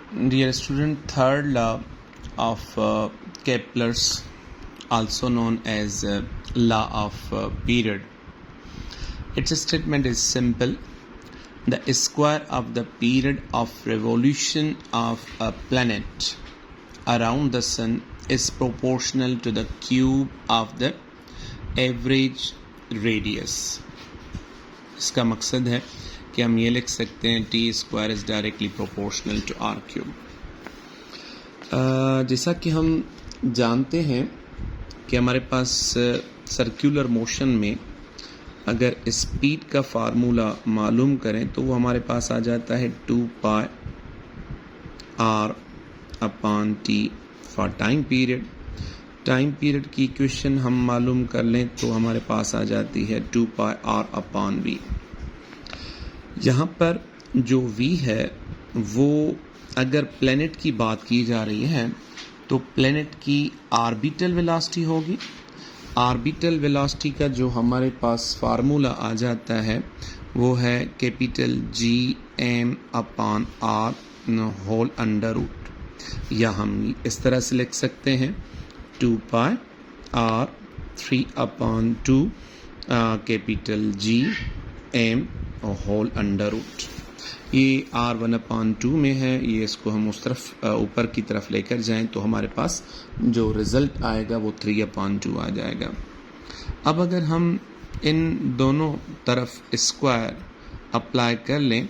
Dear student, third law of Kepler's, also known as law of period. Its statement is simple. The square of the period of revolution of a planet around the sun is proportional to the cube of the average radius. इसका मकसद है कि हम ये लिख सकते हैं T square is directly proportional to are cube. जैसा कि हम जानते हैं कि हमारे पास सर्कुलर मोशन में अगर स्पीड का फार्मूला मालूम करें तो वो हमारे पास आ जाता है 2 pi r upon T for time period. Time period की इक्वेशन हम मालूम कर लें तो हमारे पास आ जाती है 2 पाई आर अपॉन वी। यहाँ पर जो v है वो अगर प्लैनेट की बात की जा रही है तो प्लैनेट की आर्बिटल वेलोसिटी होगी। आर्बिटल वेलोसिटी का जो हमारे पास फार्मूला आ जाता है वो है capital G M upon r whole under root, या हम इस तरह से लिख सकते हैं 2 pi r 3 upon 2 capital G M whole under root. ये R1 अपॉन 2 में है, ये इसको हम उस तरफ ऊपर की तरफ लेकर जाएं तो हमारे पास जो रिज़ल्ट आएगा वो 3 अपॉन 2 आ जाएगा। अब अगर हम इन दोनों तरफ स्क्वायर अप्लाई कर लें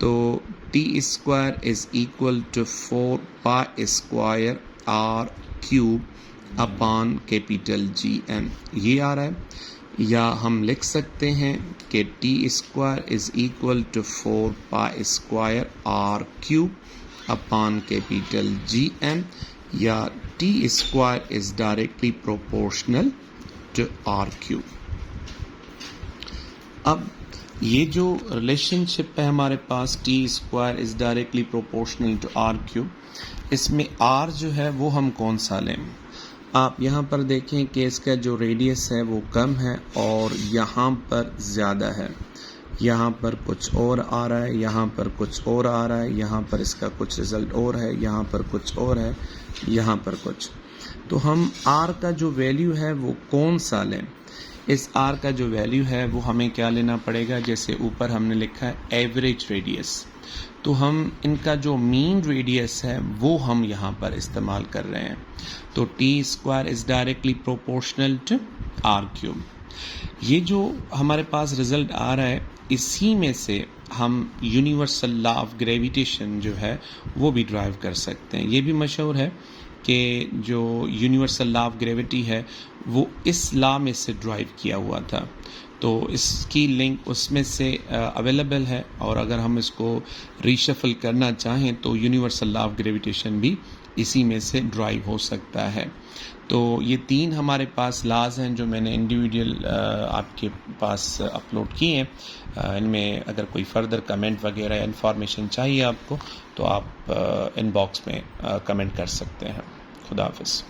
तो T square is equal to 4 pi square are cube upon capital G M, ये आ रहा है। या हम लिख सकते हैं कि T square is equal to 4 pi square are cube upon capital G M, या T square is directly proportional to are cube. अब ये जो रिलेशनशिप है हमारे पास T square is directly proportional to are cube, इसमें आर जो है वो हम कौन सा लें। आप यहाँ पर देखें कि इसका जो रेडियस है वो कम है और यहाँ पर ज़्यादा है। यहाँ पर कुछ और आ रहा है, यहाँ पर कुछ और आ रहा है, यहाँ पर इसका कुछ रिज़ल्ट और है, यहाँ पर कुछ और है, यहाँ पर कुछ। तो हम आर का जो वैल्यू है वो कौन सा लें। इस आर का जो वैल्यू है वो हमें क्या लेना पड़ेगा, जैसे ऊपर हमने लिखा है एवरेज रेडियस, तो हम इनका जो मीन रेडियस है वो हम यहाँ पर इस्तेमाल कर रहे हैं। तो T square is directly proportional to are cube. ये जो हमारे पास रिज़ल्ट आ रहा है इसी में से हम यूनिवर्सल लॉ ऑफ ग्रेविटेशन जो है वो भी ड्राइव कर सकते हैं। ये भी मशहूर है कि जो यूनिवर्सल लॉ ऑफ ग्रेविटी है वो इस लॉ में से ड्राइव किया हुआ था, तो इसकी लिंक उसमें से अवेलेबल है। और अगर हम इसको रीशफल करना चाहें तो यूनिवर्सल लॉ ऑफ ग्रेविटेशन भी इसी में से ड्राइव हो सकता है। तो ये 3 हमारे पास लॉज हैं जो मैंने इंडिविजुअल आपके पास अपलोड किए हैं। इनमें अगर कोई फर्दर कमेंट वगैरह इन्फॉर्मेशन चाहिए आपको तो आप इनबॉक्स में कमेंट कर सकते हैं। खुदा हाफिज़।